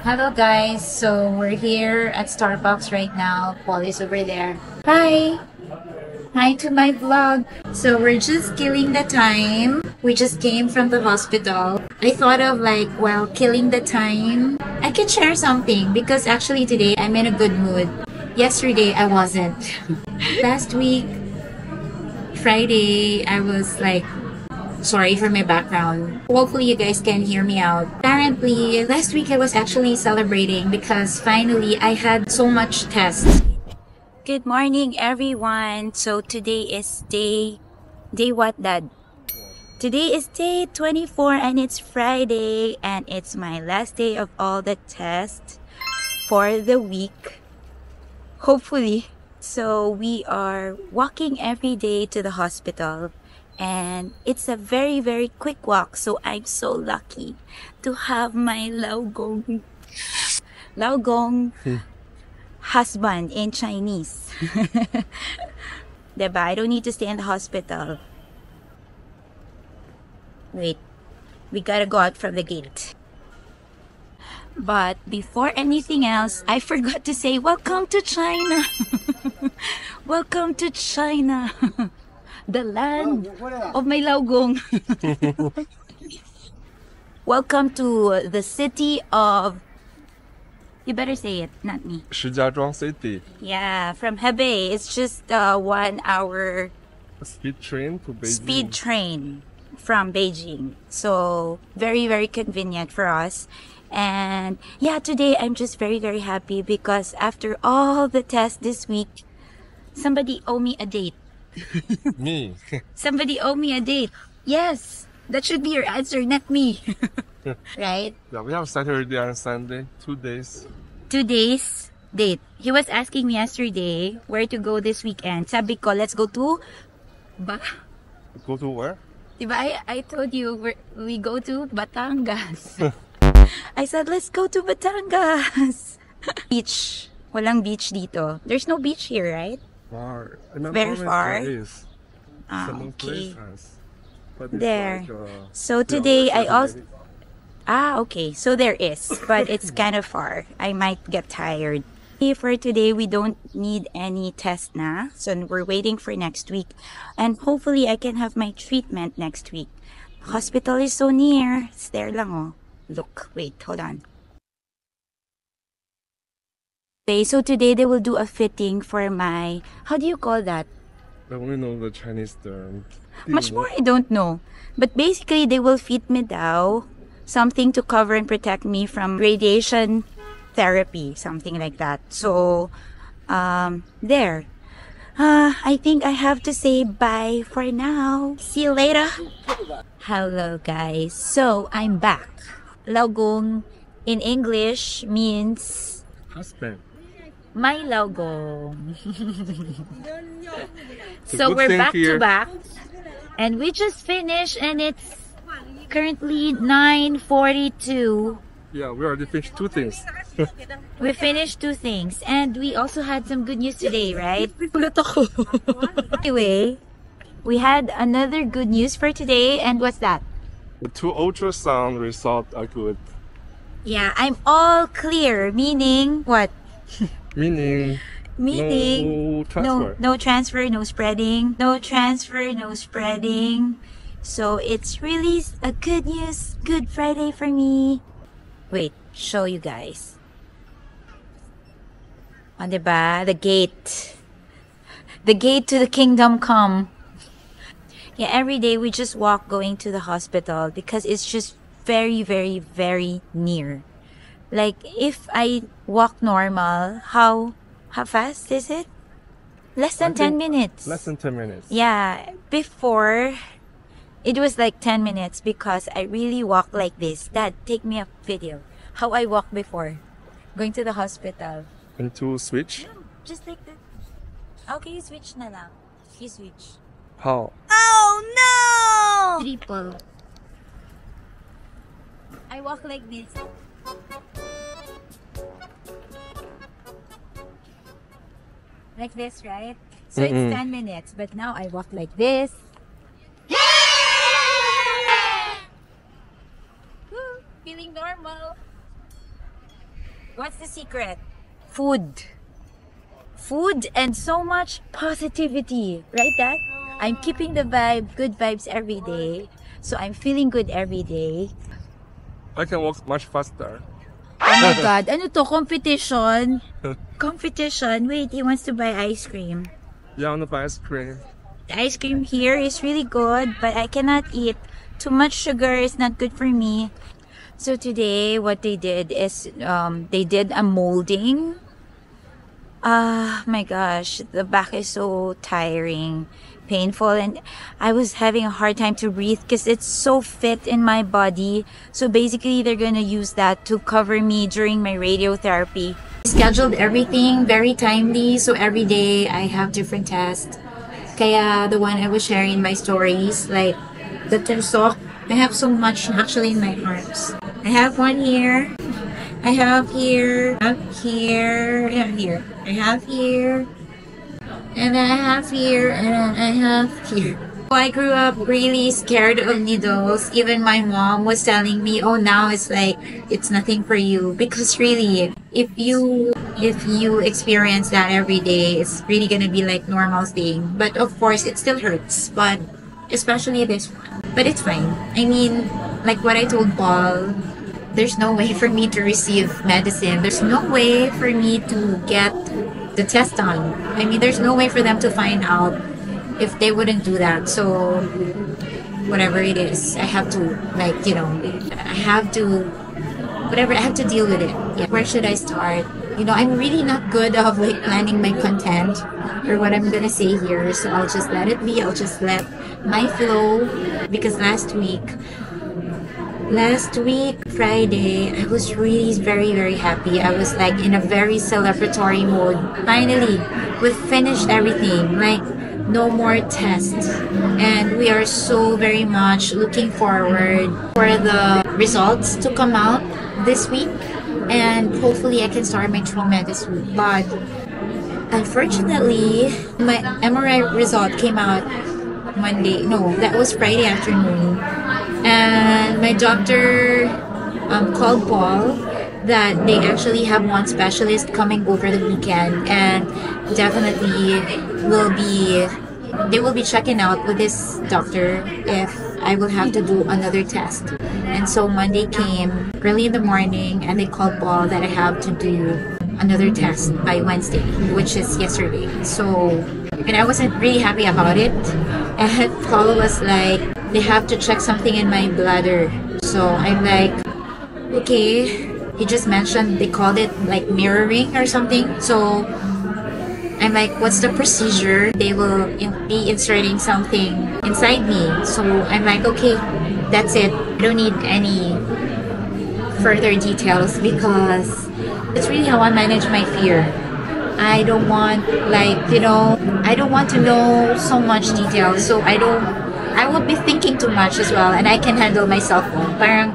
Hello guys, so we're here at Starbucks right now. Paul is over there. Hi! Hi to my vlog. So we're just killing the time. We just came from the hospital. I thought of while killing the time, I could share something because actually today I'm in a good mood. Yesterday I wasn't. Last week, Friday, I was sorry for my background. Hopefully you guys can hear me out. Apparently, last week I was actually celebrating because finally I had so much tests. Good morning everyone. So today is day what, Dad? Today is day 24 and it's Friday and it's my last day of all the tests for the week. Hopefully. So we are walking every day to the hospital. And it's a very, very quick walk. So I'm so lucky to have my laogong husband in Chinese. Diba? I don't need to stay in the hospital. Wait, we gotta go out from the gate. But before anything else, I forgot to say welcome to China. Welcome to China. The land of my laogong. Welcome to the city of... You better say it, not me. Shijiazhuang City. Yeah, from Hebei. It's just 1 hour Speed train to Beijing. speed train from Beijing. So very, very convenient for us. And yeah, today I'm just very, very happy because after all the tests this week, somebody owe me a date. Me. Somebody owe me a date. Yes, that should be your answer, not me. Right? Yeah, we have Saturday and Sunday, 2 days. 2 days date. He was asking me yesterday where to go this weekend. Sabi ko, let's go to Go to where? Diba I told you we go to Batangas. I said, let's go to Batangas. Beach. Walang beach dito. There's no beach here, right? Far. Very far. Okay. There. So today I also... okay. So there is, but it's kind of far. I might get tired. For today, we don't need any test na. So we're waiting for next week. And hopefully, I can have my treatment next week. Hospital is so near. It's there lang, oh. Look, wait, hold on. Okay, so today they will do a fitting for my... How do you call that? I only know the Chinese term. Much more I don't know. But basically, they will fit me daw. Something to cover and protect me from radiation therapy. Something like that. So, there. I think I have to say bye for now. See you later. Hello, guys. So, I'm back. Laogong in English means... Husband. My laogong. So So we're thing back here. to back. And we just finished and it's currently 9:42. Yeah, we already finished 2 things. We finished 2 things and we also had some good news today, right? Anyway, we had another good news for today and what's that? The 2 ultrasound results are good. Yeah, I'm all clear, meaning what? Meaning Meaning no transfer. no transfer, no spreading. No transfer, no spreading. So it's really a good news, good Friday for me. Wait, show you guys. O, diba? The gate. The gate to the kingdom come. Yeah, every day we just walk going to the hospital because it's just very, very, very near. Like, if I walk normal, how fast is it? Less than 10 minutes. Less than 10 minutes. Yeah, before, it was like 10 minutes because I really walk like this. Dad, take me a video. How I walk before. Going to the hospital. And to switch? Just like that. Okay, you switch na lang. You switch. How? Oh, no! Triple. I walk like this. Like this, right? So it's 10 minutes, but now I walk like this. Woo, feeling normal. What's the secret? Food. Food and so much positivity. Right, Dad? I'm keeping the vibe, good vibes every day. So I'm feeling good every day. I can walk much faster. Oh my God. Ano to? Competition? Competition? Wait, he wants to buy ice cream. Yeah, I want to buy ice cream. The ice cream here is really good, but I cannot eat. Too much sugar is not good for me. So today, what they did is they did a molding. My gosh, the back is so tiring, painful, and I was having a hard time to breathe because it's so fit in my body. So basically, they're gonna use that to cover me during my radiotherapy. Scheduled everything very timely, so every day I have different tests. Kaya the one I was sharing in my stories, like the tursok, I have so much actually in my arms. I have one here. I have here, I have here, I have here, I have here, and then I have here, and then I have here. I grew up really scared of needles. Even my mom was telling me, oh, now it's like, it's nothing for you. Because really, if you experience that every day, it's really gonna be like normal thing. But of course, it still hurts. But especially this one. But it's fine. I mean, like what I told Paul, there's no way for me to receive medicine. There's no way for me to get the test done. I mean, there's no way for them to find out if they wouldn't do that. So, whatever it is, I have to, like, you know, I have to, whatever, I have to deal with it. Yeah. Where should I start? You know, I'm really not good of, like, planning my content or what I'm gonna say here. So I'll just let it be. I'll just let my flow. Because last week, Friday, I was really very happy. I was like in a very celebratory mode. Finally, we finished everything. Like, no more tests. And we are so very much looking forward for the results to come out this week. And hopefully I can start my treatment this week. But unfortunately, my MRI result came out Monday. No, that was Friday afternoon. And my doctor called Paul that they actually have one specialist coming over the weekend, and definitely they will be checking out with this doctor if I will have to do another test. And so Monday came early in the morning, and they called Paul that I have to do another test by Wednesday, which is yesterday. So, and I wasn't really happy about it. And Paul was like, they have to check something in my bladder. So I'm like, okay. He just mentioned they called it like mirroring or something. So I'm like, what's the procedure? They will be inserting something inside me. So I'm like, okay, that's it. I don't need any further details because it's really how I manage my fear. I don't want, like, you know, I don't want to know so much detail. So I won't be thinking too much as well, and I can handle myself well. Parang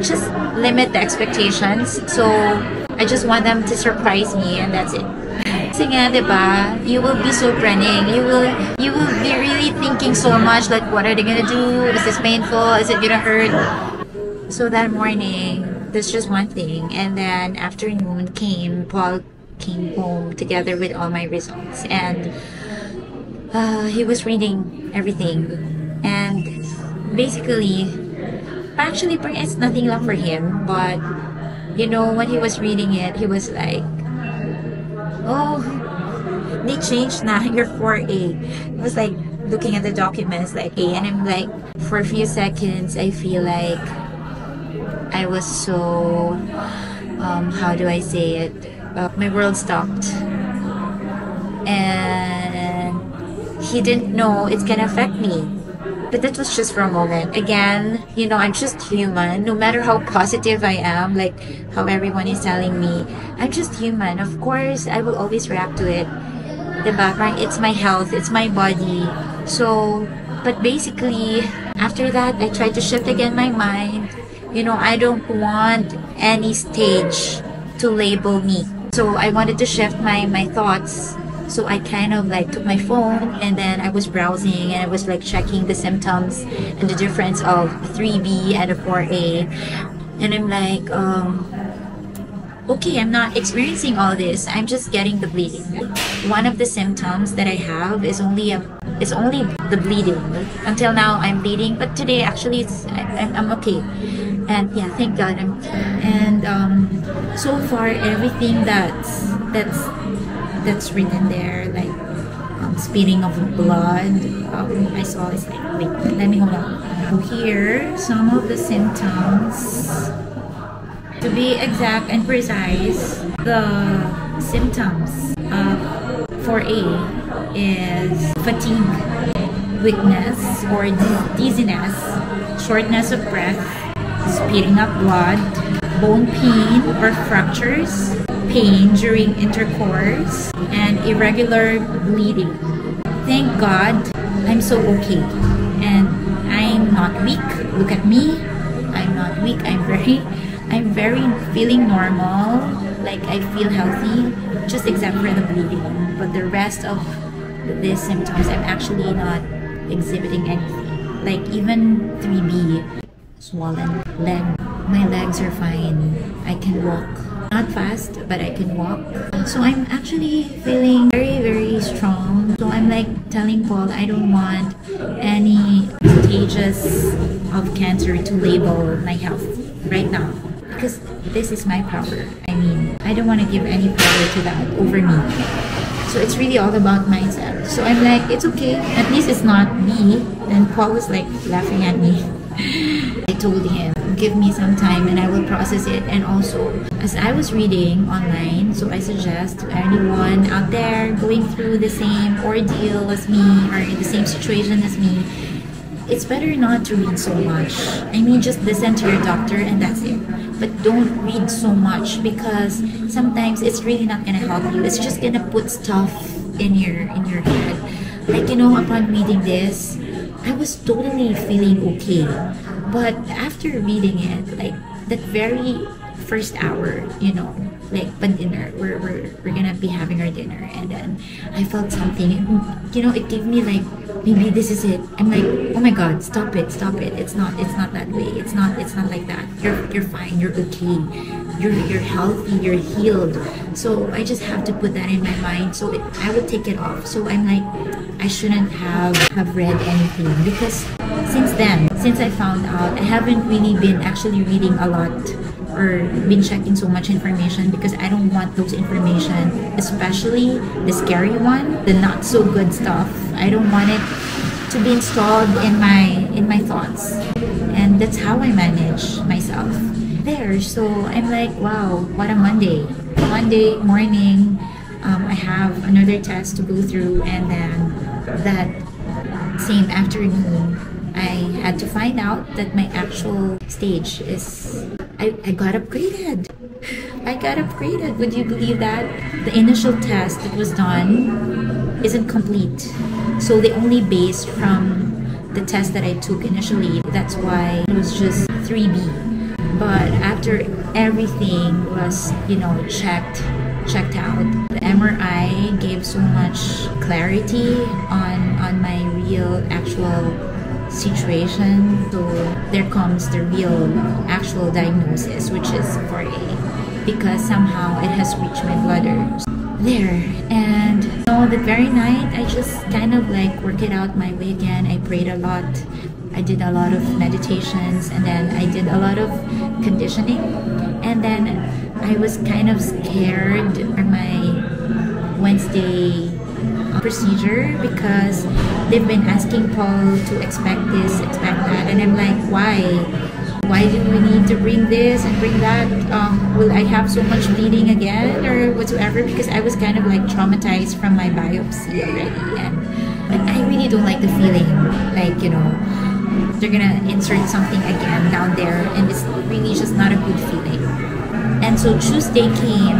just limit the expectations. So I just want them to surprise me, and that's it. Kasi nga, diba, you will be so running. You will be really thinking so much, like, what are they gonna do? Is this painful? Is it gonna hurt? So that morning, that's just one thing. And then afternoon Paul came home together with all my results. And he was reading everything. And basically, actually, it's nothing long for him. But, you know, when he was reading it, he was like, oh, they changed na, you're 4A. It was like looking at the documents like A, and I'm like, for a few seconds, I feel like I was so, how do I say it? My world stopped. And he didn't know it's gonna affect me. But that was just for a moment. Again, you know, I'm just human. No matter how positive I am, like how everyone is telling me, I'm just human. Of course, I will always react to it. The background, it's my health, it's my body. So, but basically, after that, I tried to shift again my mind. You know, I don't want any stage to label me. So I wanted to shift my thoughts. So I kind of like took my phone, and then I was browsing, and I was like checking the symptoms and the difference of 3B and a 4A. And I'm like, okay, I'm not experiencing all this. I'm just getting the bleeding. One of the symptoms that I have is only the bleeding. Until now, I'm bleeding, but today actually I'm okay. And yeah, thank God. And so far everything that's written there, like spitting of blood, I saw is like, wait, let me hold on. Here, some of the symptoms. To be exact and precise, the symptoms of 4A is fatigue, weakness or dizziness, shortness of breath, spitting up blood, bone pain or fractures, pain during intercourse, and irregular bleeding. Thank God I'm so okay. And I'm not weak. Look at me. I'm not weak. I'm very feeling normal. Like I feel healthy, just except for the bleeding. But the rest of these symptoms, I'm actually not exhibiting anything. Like even 3B, swollen leg. My legs are fine. I can walk. Not fast, but I can walk. So I'm actually feeling very strong. So I'm like telling Paul, I don't want any stages of cancer to label my health right now. Because this is my power. I mean, I don't want to give any power to that over me. So it's really all about mindset. So I'm like, it's okay. At least it's not me. And Paul was like laughing at me. I told him, give me some time and I will process it. And also, as I was reading online, so I suggest to anyone out there going through the same ordeal as me or in the same situation as me, it's better not to read so much. I mean, just listen to your doctor and that's it. But don't read so much because sometimes it's really not gonna help you. It's just gonna put stuff in your head. Like, you know, upon reading this, I was totally feeling okay. But after reading it, like that very first hour, you know, like dinner, we're gonna be having our dinner, and then I felt something, and, you know, it gave me like, maybe this is it. I'm like, oh my God, stop it. It's not that way. It's not like that. You're fine. You're okay. You're healthy. You're healed. So I just have to put that in my mind. So I would take it off. So I'm like, I shouldn't have read anything because since I found out, I haven't really been actually reading a lot or been checking so much information because I don't want those information, especially the scary one, the not so good stuff. I don't want it to be installed in my thoughts, and that's how I manage myself there. So I'm like, wow, what a Monday morning. I have another test to go through, and then that same afternoon I had to find out that my actual stage is I got upgraded. Would you believe that? The initial test that was done isn't complete. So they only based from the test that I took initially. That's why it was just 3B. But after everything was, you know, checked out, the MRI gave so much clarity on my real actual situation. So there comes the real actual diagnosis, which is 4A, because somehow it has reached my bladder there. And so the very night I just kind of like work it out my way again. I prayed a lot. I did a lot of meditations, and then I did a lot of conditioning, and then I was kind of scared for my Wednesday procedure because they've been asking Paul to expect this, expect that, and I'm like, why do we need to bring this and bring that? Will I have so much bleeding again or whatsoever? Because I was kind of like traumatized from my biopsy already, and I really don't like the feeling, like, you know, they're gonna insert something again down there, and it's really just not a good feeling. And so Tuesday came.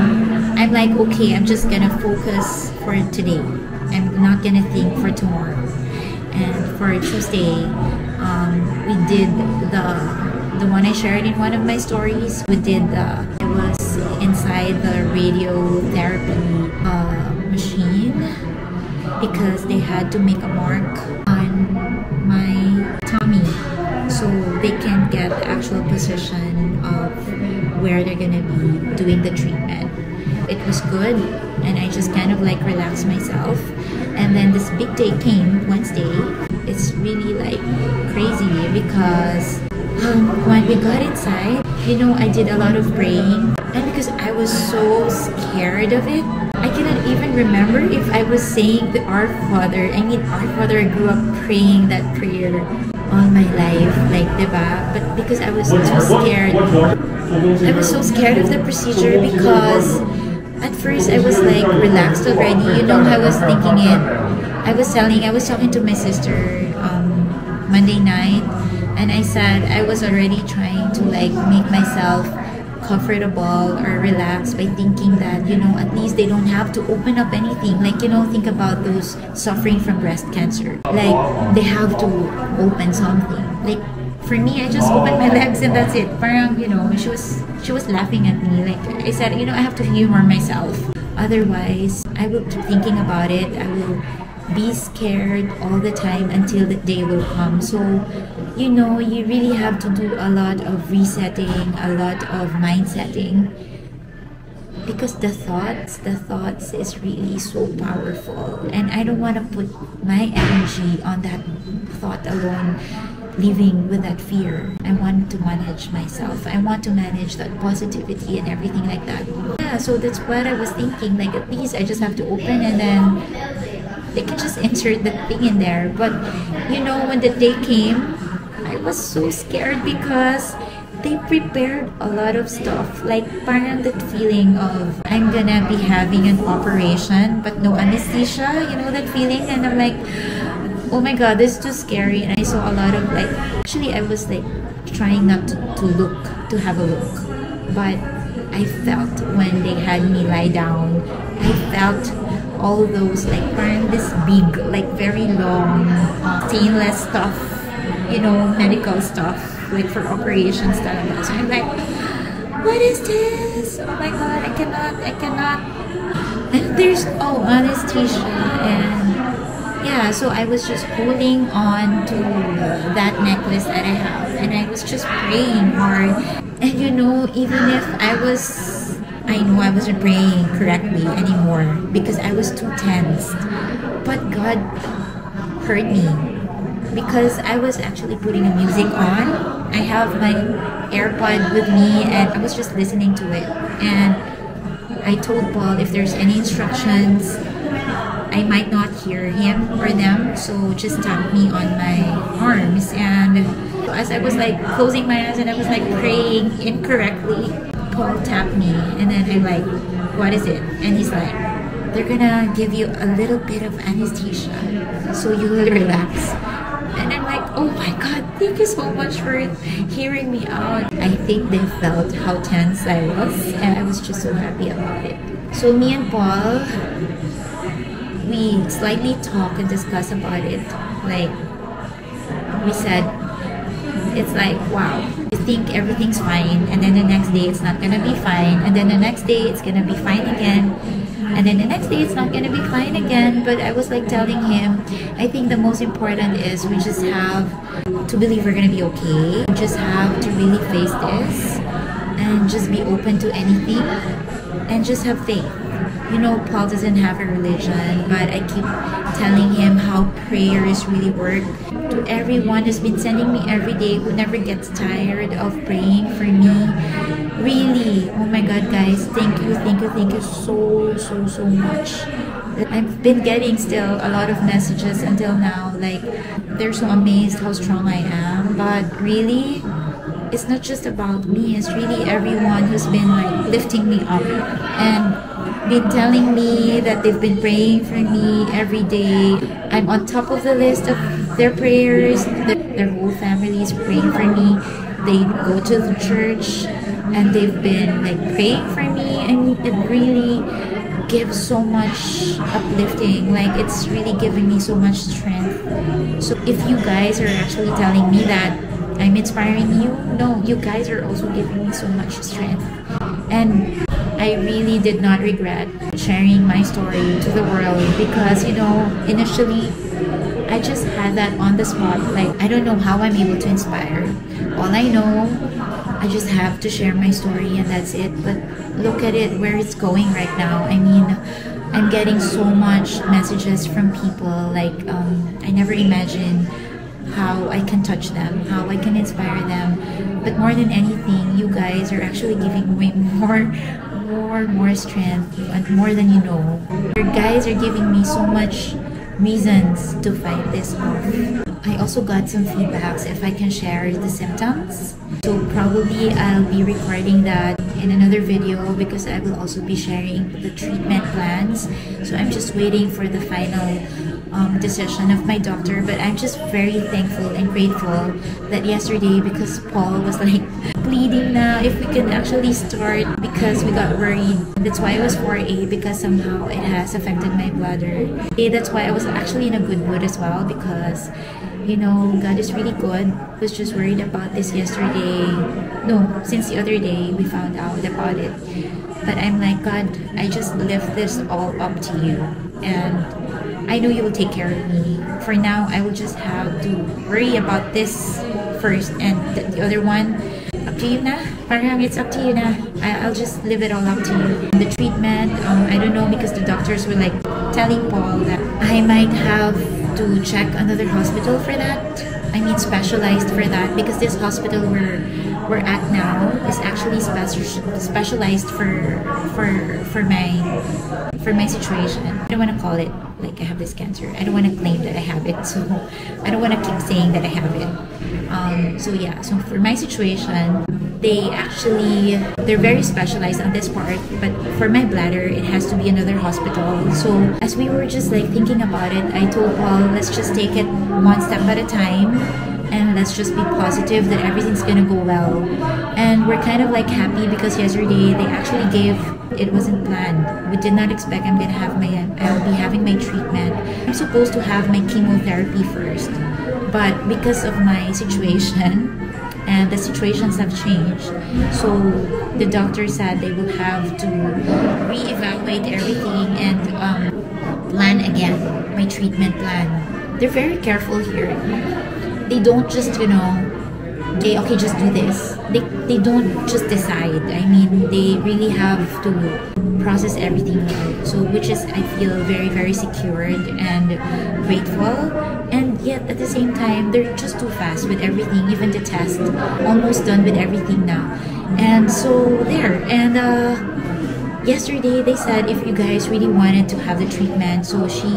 I'm like, okay, I'm just gonna focus for today. I'm not gonna think for tomorrow. And for Tuesday, we did the one I shared in one of my stories. We did it was inside the radiotherapy machine because they had to make a mark on my tummy so they can get the actual position of where they're gonna be doing the treatment. It was good, and I just kind of like relaxed myself. And then this big day came, Wednesday. It's really like crazy because when we got inside, I did a lot of praying, and because I was so scared of it, I cannot even remember if I was saying the Our Father. I mean, Our Father, I grew up praying that prayer all my life, like, diba? But because I was too scared, I was so scared of the procedure because at first I was like relaxed already. I was thinking it. I was talking to my sister Monday night, and I said I was already trying to like make myself comfortable or relaxed by thinking that at least they don't have to open up anything, like think about those suffering from breast cancer, like they have to open something. Like for me, I just opened my legs and that's it. Parang she was laughing at me. Like I said, I have to humor myself, otherwise I will keep thinking about it. I will be scared all the time until the day will come. So you really have to do a lot of resetting, a lot of mind setting, because the thoughts is really so powerful, and I don't want to put my energy on that thought alone, living with that fear. I want to manage myself. I want to manage that positivity and everything like that. Yeah, so that's what I was thinking, like at least I just have to open and then they can just insert the thing in there. But when the day came, I was so scared because they prepared a lot of stuff, like parang that feeling of I'm gonna be having an operation but no anesthesia, that feeling. And I'm like, oh my god, this is too scary. And I saw a lot of actually I was like trying not to have a look, but I felt when they had me lie down, I felt all those like parang this big, like very long stainless stuff, medical stuff, like for operations talaga. So I'm like, what is this? Oh my god, I cannot. And there's no anesthesia. And yeah, so I was just holding on to that necklace that I have, and I was just praying hard. And even if I know I wasn't praying correctly anymore because I was too tensed, but God heard me because I was actually putting the music on. I have my AirPod with me and I was just listening to it, and I told Paul if there's any instructions I might not hear him or them, so just tap me on my arms. And as I was like closing my eyes and I was like praying incorrectly, Paul tapped me, and then I'm like, what is it? And he's like, they're gonna give you a little bit of anesthesia so you will relax. And I'm like, oh my god, thank you so much for hearing me out. I think they felt how tense I was, and I was just so happy about it. So me and Paul, we slightly talk and discuss about it. Like we said, it's like, wow, you think everything's fine, and then the next day it's not gonna be fine, and then the next day it's gonna be fine again, and then the next day it's not gonna be fine again. But I was like telling him, I think the most important is we just have to believe we're gonna be okay. We just have to really face this and just be open to anything and just have faith. Paul doesn't have a religion, but I keep telling him how prayers really work. To everyone who's been sending me every day, who never gets tired of praying for me, really, oh my god guys, thank you so much. I've been getting still a lot of messages until now, like they're so amazed how strong I am. But really, it's not just about me, it's really everyone who's been like lifting me up and been telling me that they've been praying for me every day. I'm on top of the list of their prayers. Their whole family is praying for me. They go to the church and they've been like praying for me, and it really gives so much uplifting. Like it's really giving me so much strength. So if you guys are actually telling me that I'm inspiring you, no, you guys are also giving me so much strength. And I really did not regret sharing my story to the world because, initially I just had that on the spot. Like, I don't know how I'm able to inspire. All I know, I just have to share my story and that's it. But look at it, where it's going right now. I mean, I'm getting so much messages from people like I never imagined how I can touch them, how I can inspire them. But more than anything, you guys are actually giving me more strength and more than you know. You guys are giving me so much reasons to fight this off. I also got some feedbacks if I can share the symptoms. So probably I'll be recording that in another video because I will also be sharing the treatment plans. So I'm just waiting for the final decision of my doctor, but I'm just very thankful and grateful that yesterday, because Paul was like pleading now if we can actually start because we got worried. That's why I was 4A, because somehow it has affected my bladder. That's why I was actually in a good mood as well, because you know, God is really good. I was just worried about this yesterday. No, since the other day we found out about it. But I'm like, God, I just left this all up to you. And I know you will take care of me. For now, I will just have to worry about this first, and the other one, up to you na. Parang it's up to you na. I'll just leave it all up to you. The treatment, I don't know, because the doctors were like telling Paul that I might have to check another hospital for that. I mean, specialized for that, because this hospital we're at now is actually specialized for my situation. I don't want to call it like I have this cancer. I don't want to claim that I have it, so I don't want to keep saying that I have it. So yeah, so for my situation, they're very specialized on this part, but for my bladder it has to be another hospital. So as we were just like thinking about it, I told Paul, let's just take it one step at a time and let's just be positive that everything's gonna go well. And we're kind of like happy because yesterday they actually it wasn't planned. We did not expect I'll be having my treatment. I'm supposed to have my chemotherapy first, but because of my situation, and the situations have changed, so the doctor said they will have to reevaluate everything and plan again my treatment plan. They're very careful here. They don't just, you know, okay, just do this. They don't just decide. I mean, they really have to process everything well. So which is, I feel very secured and grateful. And yet at the same time, they're just too fast with everything, even the test. Almost done with everything now. And so there. And yesterday they said if you guys really wanted to have the treatment, so she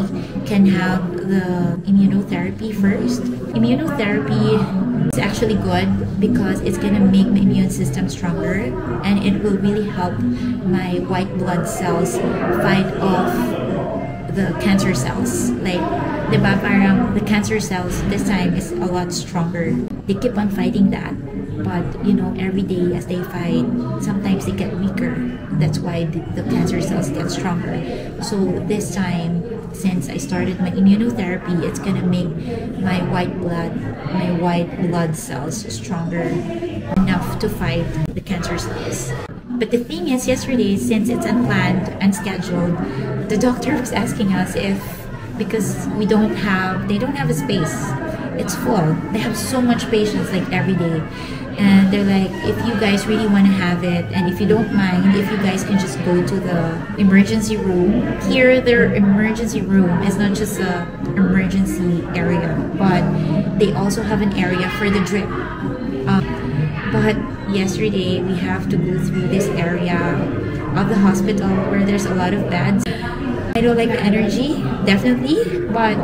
can have the immunotherapy first. Immunotherapy is actually good because it's gonna make my immune system stronger, and it will really help my white blood cells fight off the cancer cells. Like, diba, parang the cancer cells this time is a lot stronger. They keep on fighting that, but you know, every day as they fight, sometimes they get weaker. That's why the cancer cells get stronger. So this time, since I started my immunotherapy, it's gonna make my white blood cells stronger enough to fight the cancer cells. But the thing is, yesterday, since it's unplanned, unscheduled, the doctor was asking us if, because they don't have a space, it's full. They have so much patients like every day. And they're like, if you guys really want to have it, and if you don't mind, if you guys can just go to the emergency room. Here, their emergency room is not just a emergency area, but they also have an area for the drip. But yesterday, we have to go through this area of the hospital where there's a lot of beds. I don't like the energy, definitely, but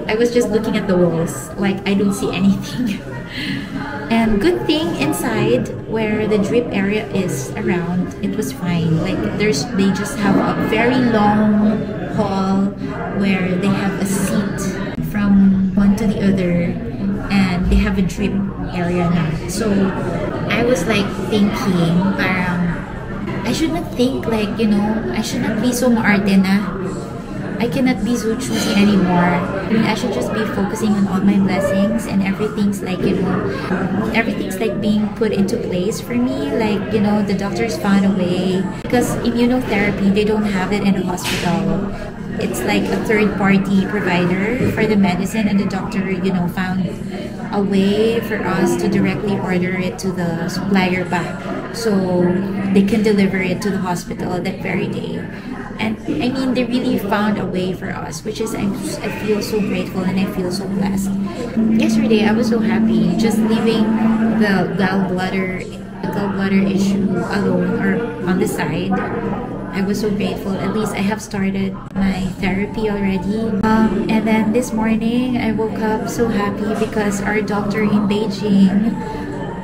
I was just looking at the walls, like I don't see anything. And good thing inside where the drip area is around, it was fine. Like they just have a very long hall where they have a seat from one to the other, and they have a drip area now. So I was like thinking, parang I should not think like, you know, I should not be so maarte na. I cannot be so choosy anymore. I mean, I should just be focusing on all my blessings, and everything's like, you know, everything's like being put into place for me. Like, you know, the doctors found a way, because immunotherapy, they don't have it in the hospital. it's like a third-party provider for the medicine, and the doctor, found a way for us to directly order it to the supplier back, so they can deliver it to the hospital that very day. And I mean, they really found a way for us, which is I feel so grateful and I feel so blessed. Yesterday, I was so happy just leaving the gallbladder issue alone or on the side. I was so grateful. At least I have started my therapy already. And then this morning, I woke up so happy because our doctor in Beijing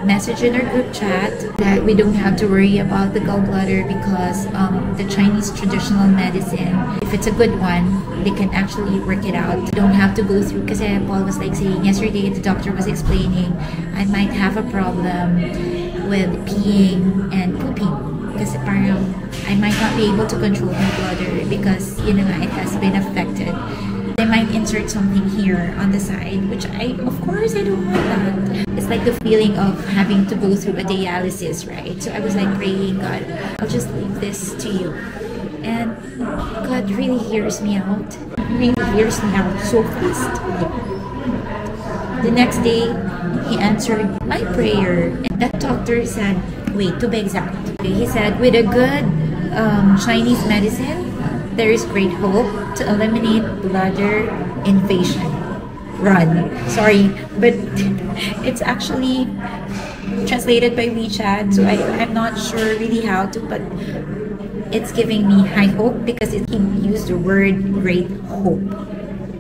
messaged in our group chat that we don't have to worry about the gallbladder because the Chinese traditional medicine, if it's a good one, they can actually work it out. You don't have to go through, because Paul was like saying yesterday, the doctor was explaining, I might have a problem with peeing and pooping. Kasi parang I might not be able to control my bladder because, it has been affected. They might insert something here on the side, which of course, I don't want that. It's like the feeling of having to go through a dialysis, right? So I was like praying, God, I'll just leave this to you. And God really hears me out. Really hears me out so fast. The next day, He answered my prayer. And that doctor said, wait, to be exact, he said, with a good Chinese medicine, there is great hope to eliminate bladder invasion. Run. Sorry, but it's actually translated by WeChat, so I'm not sure really how to, but it's giving me high hope because he used the word great hope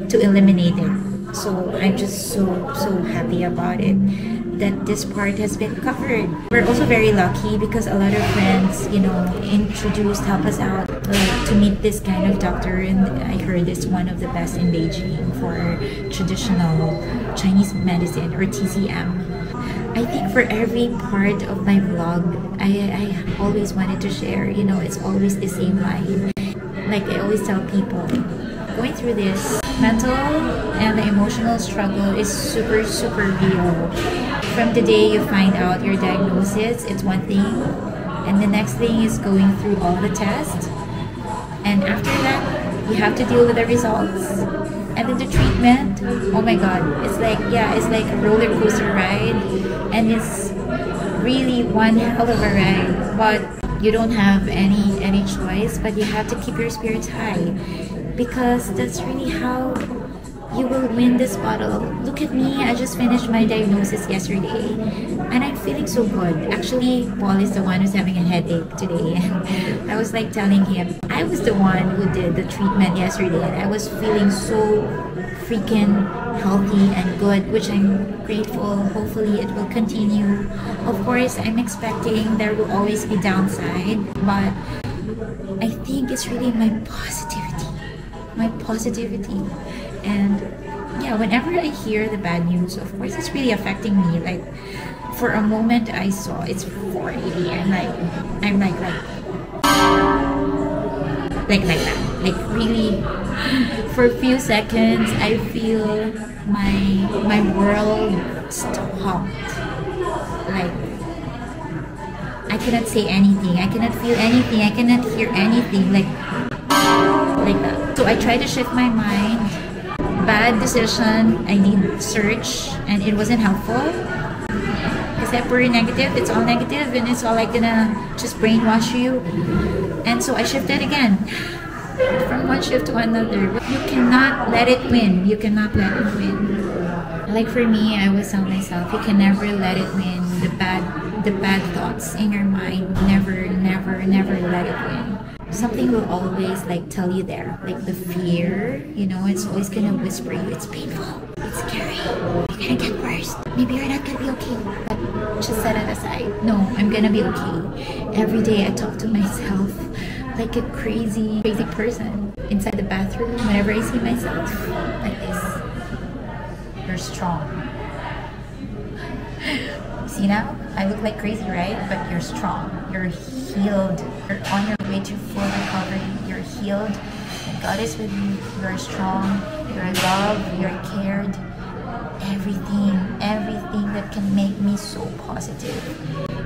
to eliminate it. So I'm just so happy about it, that this part has been covered. We're also very lucky because a lot of friends, help us out to meet this kind of doctor, and I heard it's one of the best in Beijing for traditional Chinese medicine, or TCM. I think for every part of my vlog, I always wanted to share, it's always the same line. Like I always tell people, going through this mental and the emotional struggle is super real. From the day you find out your diagnosis, it's one thing, and the next thing is going through all the tests, and after that you have to deal with the results, and then the treatment. Oh my God, it's like a roller coaster ride, and it's really one hell of a ride, but you don't have any choice, but you have to keep your spirits high, because that's really how you will win this battle. Look at me, I just finished my diagnosis yesterday and I'm feeling so good. Actually, Paul is the one who's having a headache today. I was like telling him, I was the one who did the treatment yesterday and I was feeling so freaking healthy and good, which I'm grateful. Hopefully it will continue. Of course, I'm expecting there will always be downside, but I think it's really my positivity. And yeah, whenever I hear the bad news, of course it's really affecting me. Like for a moment I saw it's 480. I'm like that. Like really, for a few seconds I feel my world stopped. Like I cannot say anything, I cannot feel anything, I cannot hear anything, like that. So I try to shift my mind. Bad decision, I did search and it wasn't helpful. Except we're negative, it's all negative and it's all like gonna just brainwash you. And so I shifted again. From one shift to another. You cannot let it win. You cannot let it win. Like for me, I always tell myself, you can never let it win. The bad thoughts in your mind, never let it win. Something will always like tell you there, like the fear, it's always gonna whisper you, it's painful, it's scary, you're gonna get worse, maybe you're not gonna be okay, but just set it aside. No, I'm gonna be okay. Every day I talk to myself like a crazy person inside the bathroom. Whenever I see myself like this, you're strong. See now? I look like crazy, right? But you're strong. You're healed. You're on your way to full recovery. You're healed. And God is with you. You're strong. You're loved. You're cared. Everything that can make me so positive.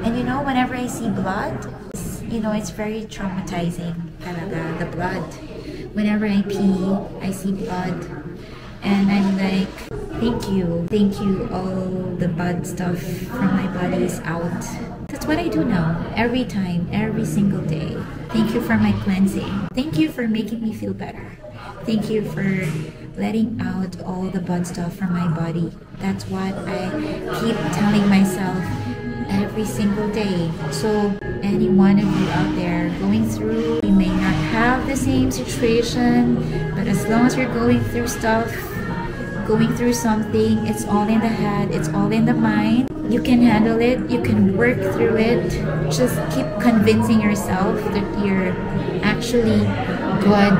And whenever I see blood, it's very traumatizing. Talaga, the blood. whenever I pee, I see blood. And I'm like, thank you, all the bad stuff from my body is out. That's what I do now, every time, every single day. Thank you for my cleansing. Thank you for making me feel better. Thank you for letting out all the bad stuff from my body. That's what I keep telling myself every single day. So any one of you out there going through, you may not have the same situation, but as long as you're going through stuff, going through something, it's all in the head, it's all in the mind. You can handle it, you can work through it. Just keep convincing yourself that you're actually good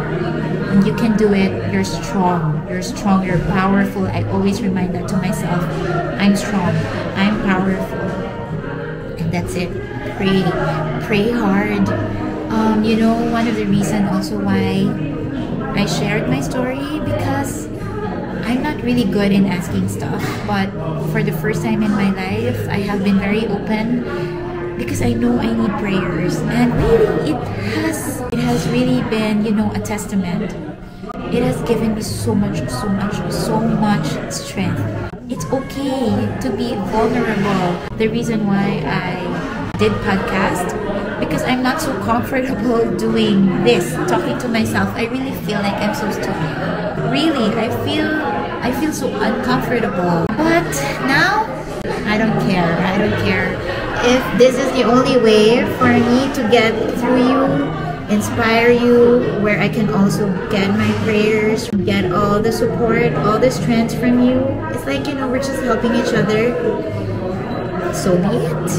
and you can do it. You're strong, you're powerful. I always remind that to myself. I'm strong, I'm powerful. And that's it. Pray hard. You know, one of the reasons also why I shared my story, because I'm not really good in asking stuff, but for the first time in my life, I have been very open because I know I need prayers. And really, it has really been, you know, a testament. It has given me so much strength. It's okay to be vulnerable. The reason why I did podcast, because I'm not so comfortable doing this, talking to myself. I really feel like I'm so stupid. Really, I feel so uncomfortable. But now, I don't care. If this is the only way for me to get through you, inspire you, where I can also get my prayers, get all the support, all the strength from you. It's like, you know, we're just helping each other. So be it.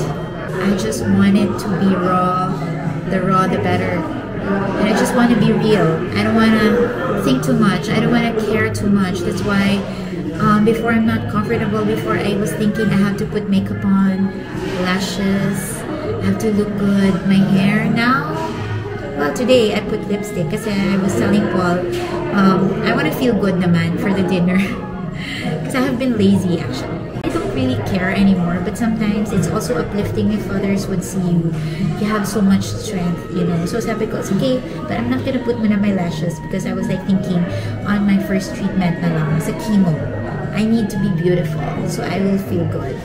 I just want it to be raw. The raw, the better. And I just want to be real. I don't want to think too much. I don't want to care too much. That's why before I'm not comfortable, before I was thinking I have to put makeup on, lashes, I have to look good, my hair. Now, well, today I put lipstick because I was telling Paul, I want to feel good naman for the dinner. Because I have been lazy actually. I don't really care anymore, but sometimes it's also uplifting if others would see you have so much strength, you know. So sabi ko, okay, but I'm not gonna put muna my lashes because I was like thinking on my first treatment na lang, sa chemo. I need to be beautiful, so I will feel good.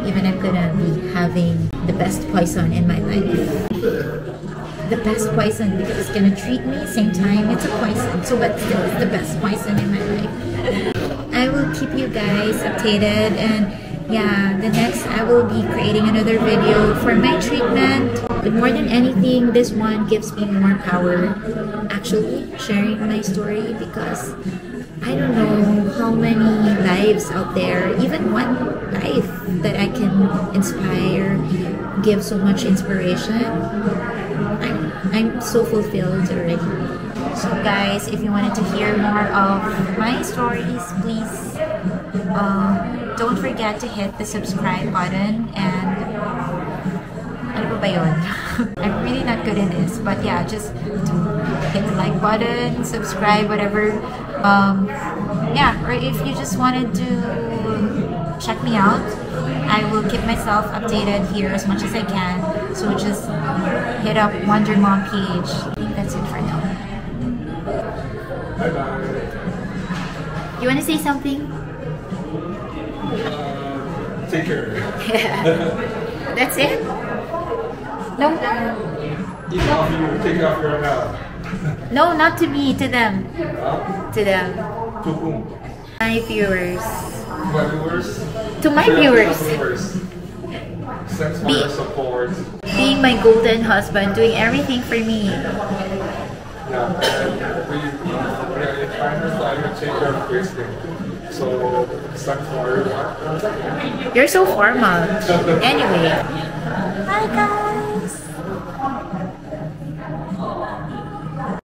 Even I'm gonna be having the best poison in my life. The best poison because it's gonna treat me, same time it's a poison. So but still it's the best poison in my life. I will keep you guys updated, and yeah, the next I will be creating another video for my treatment. But more than anything, this one gives me more power actually sharing my story, because I don't know how many lives out there, even one life that I can inspire, give so much inspiration. I'm so fulfilled already. So guys, if you wanted to hear more of my stories, please don't forget to hit the subscribe button, and ano ba yun? I'm really not good at this, but yeah, just hit the like button, subscribe, whatever. Yeah, or if you just wanted to check me out, I will keep myself updated here as much as I can. So just hit up Wonder Mom page. I think that's it for now. You want to say something? Take care. Yeah. That's it? No. Take off your hat. No, not to me, to them. Huh? To them. To whom? My viewers. My viewers? To my viewers. Thanks for your support. Being my golden husband, doing everything for me. Yeah, and we find her that I can take care of everything. So, thanks for everyone. You're so formal. Anyway. Hi guys.